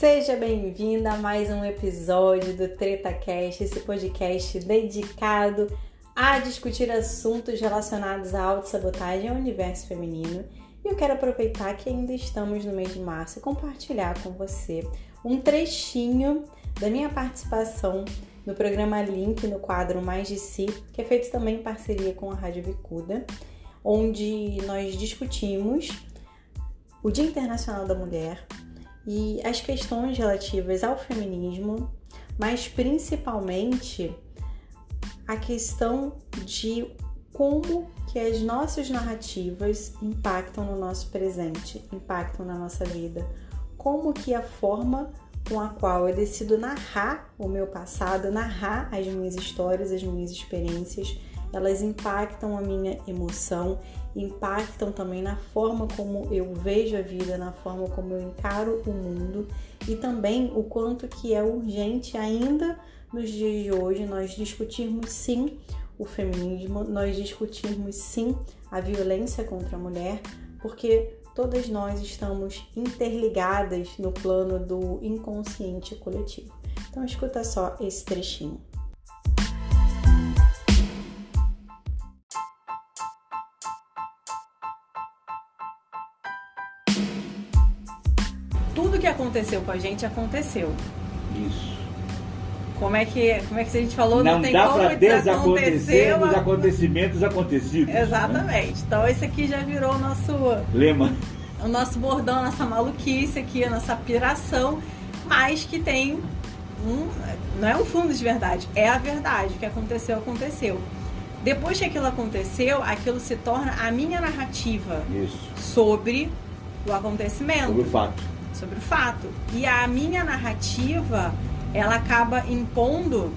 Seja bem-vinda a mais um episódio do TretaCast, esse podcast dedicado a discutir assuntos relacionados à autossabotagem e ao universo feminino. E eu quero aproveitar que ainda estamos no mês de março e compartilhar com você um trechinho da minha participação no programa Link, no quadro Mais de Si, que é feito também em parceria com a Rádio Bicuda, onde nós discutimos o Dia Internacional da Mulher e as questões relativas ao feminismo, mas principalmente a questão de como que as nossas narrativas impactam no nosso presente, impactam na nossa vida, como que a forma com a qual eu decido narrar o meu passado, narrar as minhas histórias, as minhas experiências, elas impactam a minha emoção, impactam também na forma como eu vejo a vida, na forma como eu encaro o mundo e também o quanto que é urgente ainda nos dias de hoje nós discutirmos sim o feminismo, nós discutirmos sim a violência contra a mulher, porque todas nós estamos interligadas no plano do inconsciente coletivo. Então escuta só esse trechinho. Tudo que aconteceu com a gente aconteceu. Isso. Como é que a gente falou? Não tem dá como para desacontecer os os acontecimentos acontecidos. Exatamente. Né? Então esse aqui já virou o nosso lema. O nosso bordão, a nossa maluquice aqui, a nossa piração, mas que tem não é um fundo de verdade, é a verdade. O que aconteceu, aconteceu. Depois que aquilo aconteceu, aquilo se torna a minha narrativa. Isso. Sobre o acontecimento. Sobre o fato. E a minha narrativa, ela acaba impondo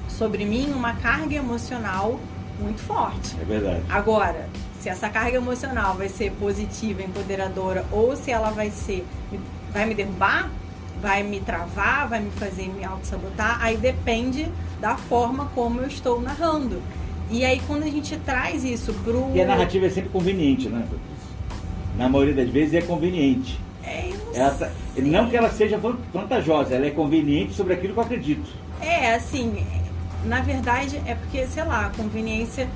sobre mim uma carga emocional muito forte. É verdade. Agora, se essa carga emocional vai ser positiva, empoderadora, ou se ela vai me derrubar, vai me travar, vai me fazer me auto-sabotar, aí depende da forma como eu estou narrando. E aí quando a gente traz isso pro... E a narrativa é sempre conveniente, né? Na maioria das vezes é conveniente. Não que ela seja vantajosa, ela é conveniente sobre aquilo que eu acredito. Assim, na verdade é porque, sei lá, a conveniência,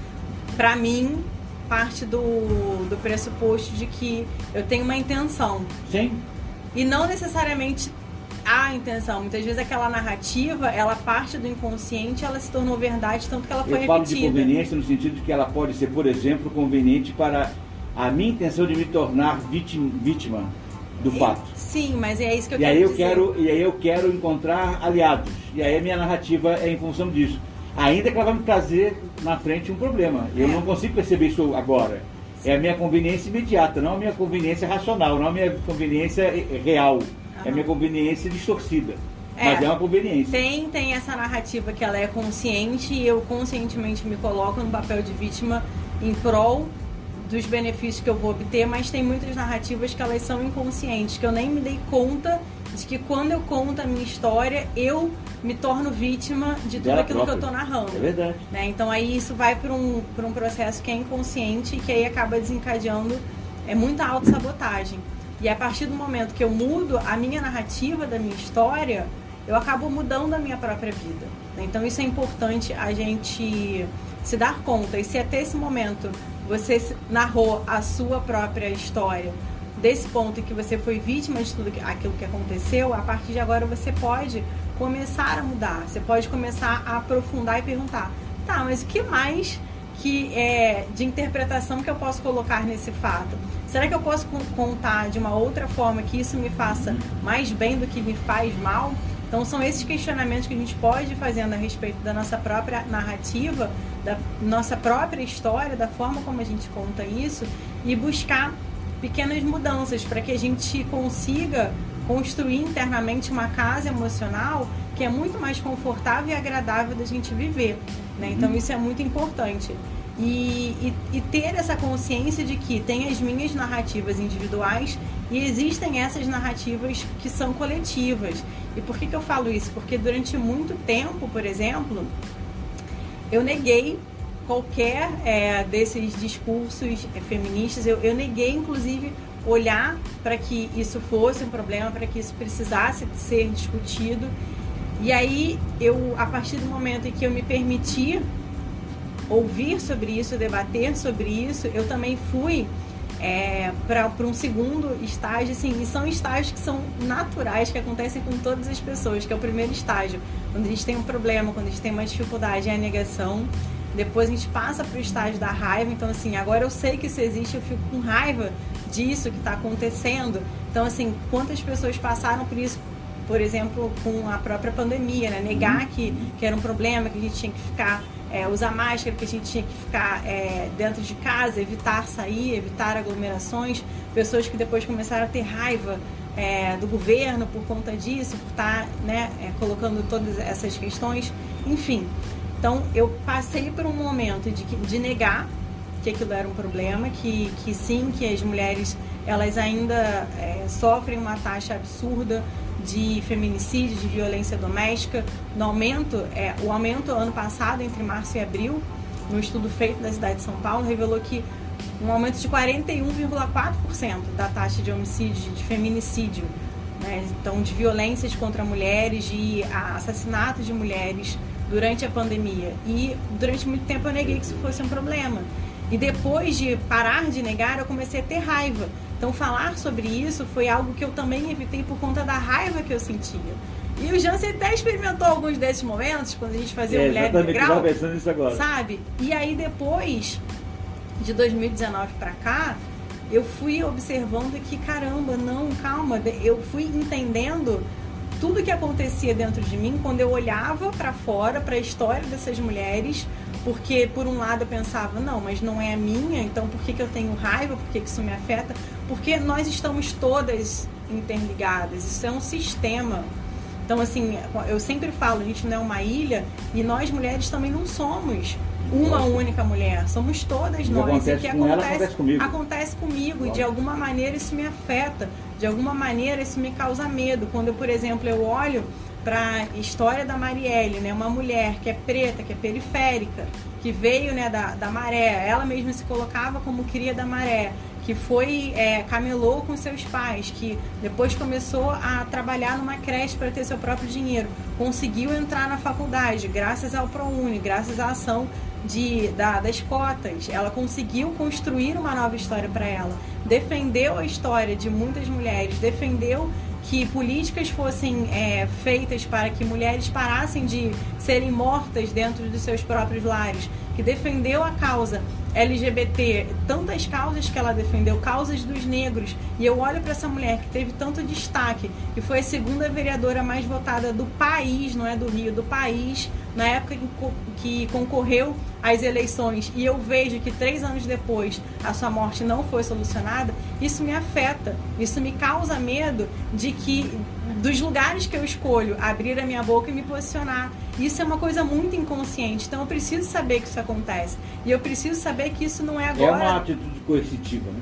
pra mim, parte do pressuposto de que eu tenho uma intenção. Sim. E não necessariamente a intenção. Muitas vezes aquela narrativa, ela parte do inconsciente, ela se tornou verdade, tanto que ela foi repetida. Eu falo de conveniência no sentido de que ela pode ser, por exemplo, conveniente para a minha intenção de me tornar vítima do fato. Sim, mas é isso que eu quero dizer. E aí eu quero encontrar aliados. E aí a minha narrativa é em função disso. Ainda que ela vai me trazer na frente um problema. Eu não consigo perceber isso agora. É a minha conveniência imediata, não a minha conveniência racional, não a minha conveniência real. É a minha conveniência distorcida. Mas é uma conveniência. Tem essa narrativa que ela é consciente e eu conscientemente me coloco no papel de vítima em prol dos benefícios que eu vou obter, mas tem muitas narrativas que elas são inconscientes, que eu nem me dei conta de que quando eu conto a minha história, eu me torno vítima de tudo aquilo que eu estou narrando. É verdade. Né? Então aí isso vai para um processo que é inconsciente e que aí acaba desencadeando muita autossabotagem. E a partir do momento que eu mudo a minha narrativa da minha história, eu acabo mudando a minha própria vida. Né? Então isso é importante a gente se dar conta. E se até esse momento você narrou a sua própria história desse ponto em que você foi vítima de tudo aquilo que aconteceu, a partir de agora você pode começar a mudar. Você pode começar a aprofundar e perguntar, tá, mas o que mais que é de interpretação que eu posso colocar nesse fato? Será que eu posso contar de uma outra forma que isso me faça mais bem do que me faz mal? Então são esses questionamentos que a gente pode ir fazendo a respeito da nossa própria narrativa, da nossa própria história, da forma como a gente conta isso e buscar pequenas mudanças para que a gente consiga construir internamente uma casa emocional que é muito mais confortável e agradável da gente viver, né? Então isso é muito importante. E ter essa consciência de que tem as minhas narrativas individuais e existem essas narrativas que são coletivas. E por que eu falo isso? Porque durante muito tempo, por exemplo, eu neguei qualquer desses discursos feministas, eu neguei inclusive olhar para que isso fosse um problema, para que isso precisasse ser discutido. E aí, a partir do momento em que eu me permiti ouvir sobre isso, debater sobre isso, eu também fui para um segundo estágio, assim, e são estágios que são naturais, que acontecem com todas as pessoas, que é o primeiro estágio, quando a gente tem um problema, quando a gente tem uma dificuldade, é a negação. Depois a gente passa para o estágio da raiva. Então, assim, agora eu sei que isso existe, eu fico com raiva disso que está acontecendo. Então, assim, quantas pessoas passaram por isso, por exemplo, com a própria pandemia, né? Negar que era um problema, que a gente tinha que ficar, usar máscara, que a gente tinha que ficar dentro de casa, evitar sair, evitar aglomerações. Pessoas que depois começaram a ter raiva do governo por conta disso, por estar, né, colocando todas essas questões, enfim. Então, eu passei por um momento de negar que aquilo era um problema, que sim, que as mulheres, elas ainda sofrem uma taxa absurda de feminicídio, de violência doméstica. O aumento ano passado, entre março e abril, no estudo feito da cidade de São Paulo, revelou que um aumento de 41,4% da taxa de homicídio, de feminicídio, né? Então, de violências contra mulheres, de assassinatos de mulheres durante a pandemia. E durante muito tempo eu neguei que isso fosse um problema. E depois de parar de negar, eu comecei a ter raiva. Então, falar sobre isso foi algo que eu também evitei por conta da raiva que eu sentia. E o Jansen até experimentou alguns desses momentos, quando a gente fazia Mulher Integral, pensando nisso agora. Sabe? E aí depois de 2019 para cá, eu fui observando que, caramba, não, calma, eu fui entendendo tudo que acontecia dentro de mim quando eu olhava para fora, para a história dessas mulheres, porque por um lado eu pensava, não, mas não é a minha, então por que eu tenho raiva, por que isso me afeta? Porque nós estamos todas interligadas, isso é um sistema. Então, assim, eu sempre falo, a gente não é uma ilha e nós mulheres também não somos uma única mulher, somos todas nós. E o que acontece comigo, e de alguma maneira isso me afeta, de alguma maneira isso me causa medo. Quando, por exemplo, eu olho para a história da Marielle, né, uma mulher que é preta, que é periférica, que veio, né, da maré, ela mesma se colocava como cria da maré, que foi, camelou com seus pais, que depois começou a trabalhar numa creche para ter seu próprio dinheiro, conseguiu entrar na faculdade graças ao ProUni, graças à ação das cotas. Ela conseguiu construir uma nova história para ela, defendeu a história de muitas mulheres, defendeu que políticas fossem feitas para que mulheres parassem de serem mortas dentro dos seus próprios lares, que defendeu a causa LGBT, tantas causas que ela defendeu, causas dos negros. E eu olho para essa mulher que teve tanto destaque, que foi a segunda vereadora mais votada do país, não é do Rio, do país, na época que concorreu às eleições, e eu vejo que 3 anos depois a sua morte não foi solucionada. Isso me afeta, isso me causa medo de que, dos lugares que eu escolho, abrir a minha boca e me posicionar. Isso é uma coisa muito inconsciente, então eu preciso saber que isso acontece, e eu preciso saber que isso não é agora. É uma atitude coercitiva, né?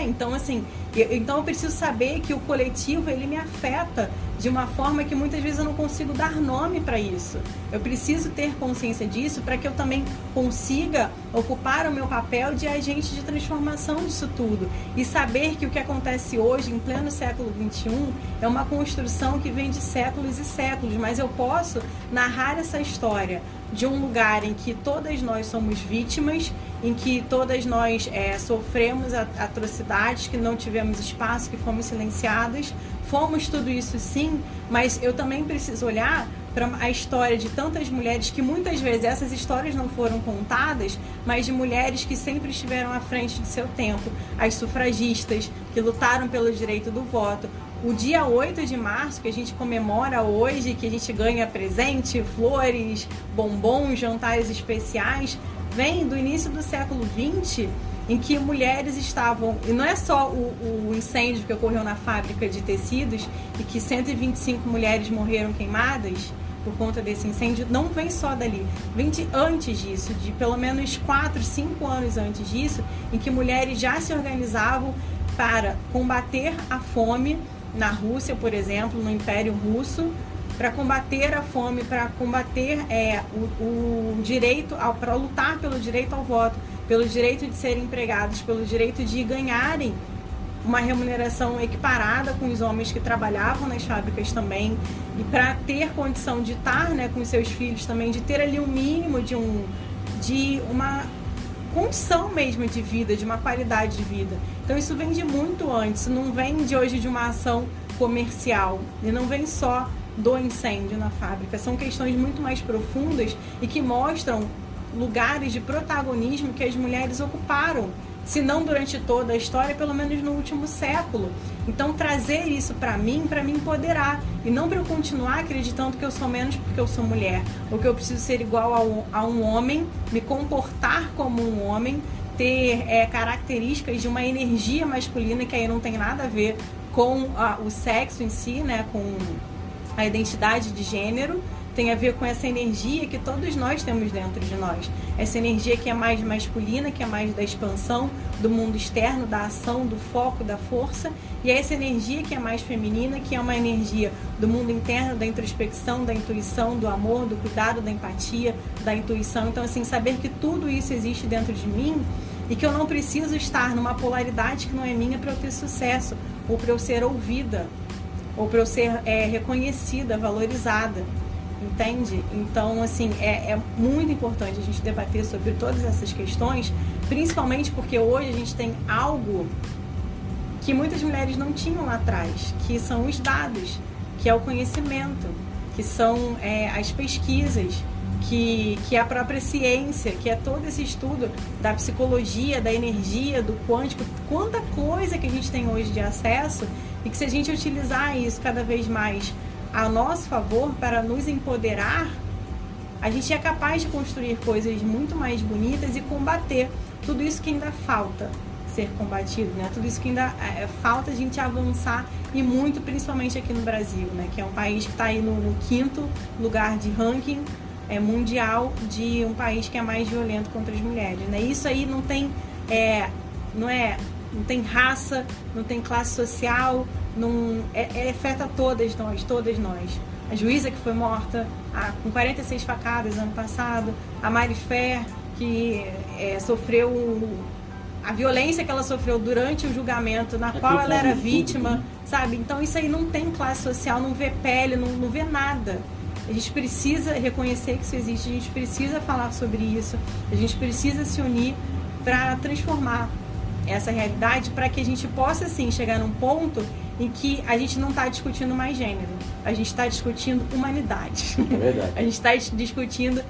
Então, assim, eu preciso saber que o coletivo, ele me afeta de uma forma que muitas vezes eu não consigo dar nome para isso. Eu preciso ter consciência disso para que eu também consiga ocupar o meu papel de agente de transformação disso tudo. E saber que o que acontece hoje, em pleno século XXI, é uma construção que vem de séculos e séculos, mas eu posso narrar essa história de um lugar em que todas nós somos vítimas, em que todas nós sofremos atrocidades, que não tivemos espaço, que fomos silenciadas. Fomos tudo isso sim, mas eu também preciso olhar para a história de tantas mulheres que muitas vezes essas histórias não foram contadas, mas de mulheres que sempre estiveram à frente de seu tempo. As sufragistas, que lutaram pelo direito do voto. O dia 8 de março, que a gente comemora hoje, que a gente ganha presente, flores, bombons, jantares especiais, vem do início do século XX, em que mulheres estavam, e não é só o incêndio que ocorreu na fábrica de tecidos e que 125 mulheres morreram queimadas por conta desse incêndio, não vem só dali, vem de antes disso, de pelo menos 4, 5 anos antes disso, em que mulheres já se organizavam para combater a fome na Rússia, por exemplo, no Império Russo, para combater a fome, para combater o direito, para lutar pelo direito ao voto, pelo direito de serem empregados, pelo direito de ganharem uma remuneração equiparada com os homens que trabalhavam nas fábricas também, e para ter condição de estar, né, com os seus filhos também, de ter ali um mínimo de uma condição mesmo de vida, de uma qualidade de vida. Então isso vem de muito antes, não vem de hoje de uma ação comercial, e não vem só do incêndio na fábrica, são questões muito mais profundas e que mostram lugares de protagonismo que as mulheres ocuparam, se não durante toda a história, pelo menos no último século. Então trazer isso para mim empoderar, e não para eu continuar acreditando que eu sou menos porque eu sou mulher, ou que eu preciso ser igual a um homem, me comportar como um homem, ter características de uma energia masculina, que aí não tem nada a ver com o sexo em si, né, com a identidade de gênero, tem a ver com essa energia que todos nós temos dentro de nós. Essa energia que é mais masculina, que é mais da expansão do mundo externo, da ação, do foco, da força. E essa energia que é mais feminina, que é uma energia do mundo interno, da introspecção, da intuição, do amor, do cuidado, da empatia, da intuição. Então, assim, saber que tudo isso existe dentro de mim e que eu não preciso estar numa polaridade que não é minha para eu ter sucesso, ou para eu ser ouvida, ou para eu ser reconhecida, valorizada. Entende? Então, assim, é muito importante a gente debater sobre todas essas questões, principalmente porque hoje a gente tem algo que muitas mulheres não tinham lá atrás, que são os dados, que é o conhecimento, que são as pesquisas, que é a própria ciência, que é todo esse estudo da psicologia, da energia, do quântico, quanta coisa que a gente tem hoje de acesso, e que se a gente utilizar isso cada vez mais a nosso favor, para nos empoderar, a gente é capaz de construir coisas muito mais bonitas e combater tudo isso que ainda falta ser combatido, né? Tudo isso que ainda falta a gente avançar, e muito, principalmente aqui no Brasil, né? Que é um país que está aí no 5º lugar de ranking mundial de um país que é mais violento contra as mulheres, né? Isso aí não tem não tem raça, não tem classe social, não, afeta todas nós. A juíza que foi morta com 46 facadas ano passado, a Mari Fer, que sofreu a violência que ela sofreu durante o julgamento, na qual ela era vítima, sabe? Então isso aí não tem classe social, não vê pele, não vê nada. A gente precisa reconhecer que isso existe, a gente precisa falar sobre isso, a gente precisa se unir para transformar essa realidade, para que a gente possa, sim, chegar num ponto em que a gente não está discutindo mais gênero, a gente está discutindo humanidade. É verdade. A gente está discutindo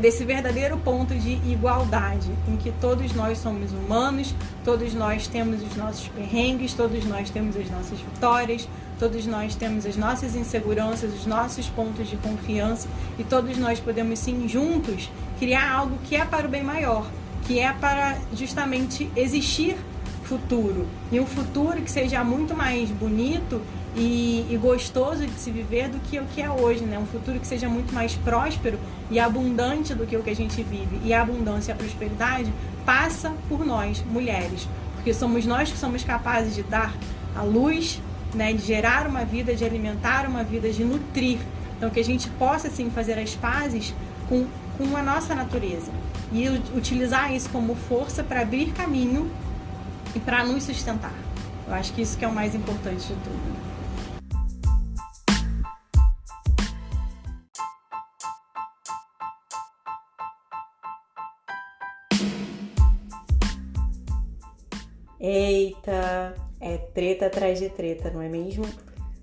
desse verdadeiro ponto de igualdade, em que todos nós somos humanos, todos nós temos os nossos perrengues, todos nós temos as nossas vitórias, todos nós temos as nossas inseguranças, os nossos pontos de confiança, e todos nós podemos, sim, juntos, criar algo que é para o bem maior, que é para justamente existir futuro, e um futuro que seja muito mais bonito e gostoso de se viver do que o que é hoje, né? Um futuro que seja muito mais próspero e abundante do que o que a gente vive. E a abundância e a prosperidade passa por nós, mulheres, porque somos nós que somos capazes de dar a luz, né? De gerar uma vida, de alimentar uma vida, de nutrir. Então que a gente possa, sim, fazer as pazes com a nossa natureza e utilizar isso como força para abrir caminho e para nos sustentar. Eu acho que isso que é o mais importante de tudo. Eita, é treta atrás de treta, não é mesmo?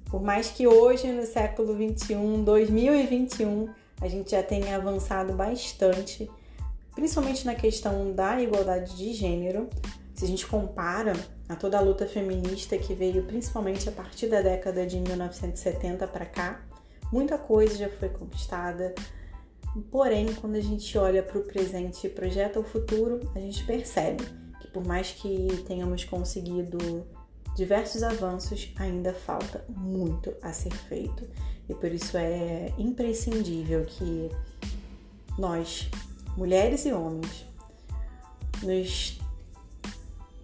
Por mais que hoje, no século 21, 2021, a gente já tenha avançado bastante, principalmente na questão da igualdade de gênero, se a gente compara a toda a luta feminista que veio principalmente a partir da década de 1970 para cá, muita coisa já foi conquistada. Porém, quando a gente olha para o presente e projeta o futuro, a gente percebe que por mais que tenhamos conseguido diversos avanços, ainda falta muito a ser feito. E por isso é imprescindível que nós, mulheres e homens,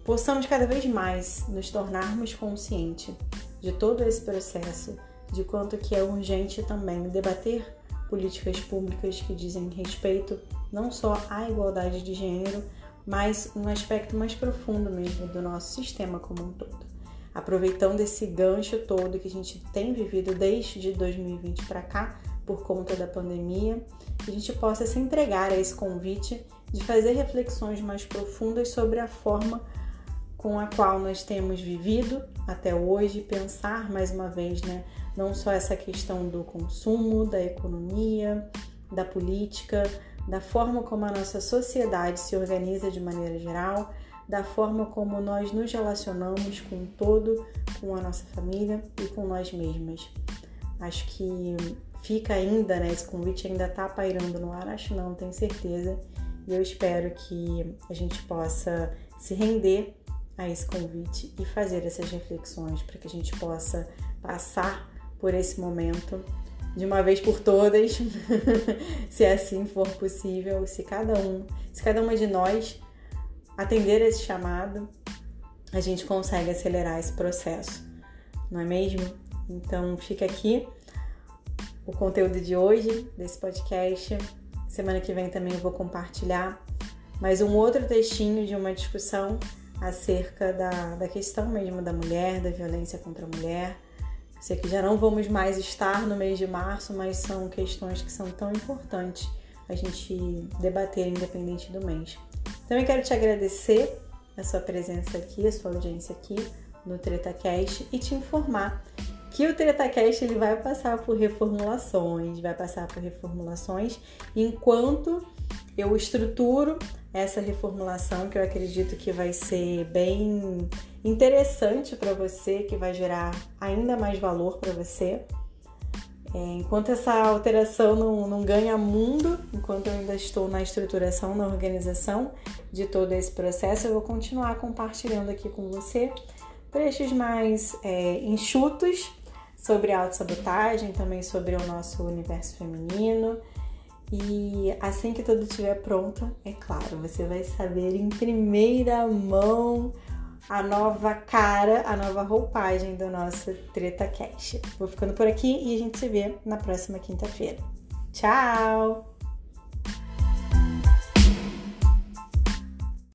possamos cada vez mais nos tornarmos conscientes de todo esse processo, de quanto que é urgente também debater políticas públicas que dizem respeito não só à igualdade de gênero, mas um aspecto mais profundo mesmo do nosso sistema como um todo. aproveitando esse gancho todo que a gente tem vivido desde 2020 para cá, por conta da pandemia, que a gente possa se entregar a esse convite de fazer reflexões mais profundas sobre a forma com a qual nós temos vivido até hoje, pensar mais uma vez, né, não só essa questão do consumo, da economia, da política, da forma como a nossa sociedade se organiza de maneira geral, da forma como nós nos relacionamos com o todo, com a nossa família e com nós mesmas. Acho que fica ainda, né, esse convite ainda está pairando no ar, acho não, tenho certeza, e eu espero que a gente possa se render a esse convite e fazer essas reflexões para que a gente possa passar por esse momento de uma vez por todas, se assim for possível, se cada uma de nós atender esse chamado, a gente consegue acelerar esse processo, não é mesmo? Então fica aqui o conteúdo de hoje, desse podcast. Semana que vem também eu vou compartilhar mais um outro textinho de uma discussão acerca da questão mesmo da mulher, da violência contra a mulher. Eu sei que já não vamos mais estar no mês de março, mas são questões que são tão importantes a gente debater independente do mês. Também quero te agradecer a sua presença aqui, a sua audiência aqui no TretaCast e te informar que o TretaCast ele vai passar por reformulações, enquanto eu estruturo essa reformulação, que eu acredito que vai ser bem interessante para você, que vai gerar ainda mais valor para você. Enquanto essa alteração não ganha mundo, enquanto eu ainda estou na estruturação, na organização de todo esse processo, eu vou continuar compartilhando aqui com você trechos mais enxutos sobre a autossabotagem, também sobre o nosso universo feminino. E assim que tudo estiver pronto, é claro, você vai saber em primeira mão a nova cara, a nova roupagem do nosso TretaCast. Vou ficando por aqui e a gente se vê na próxima quinta-feira. Tchau!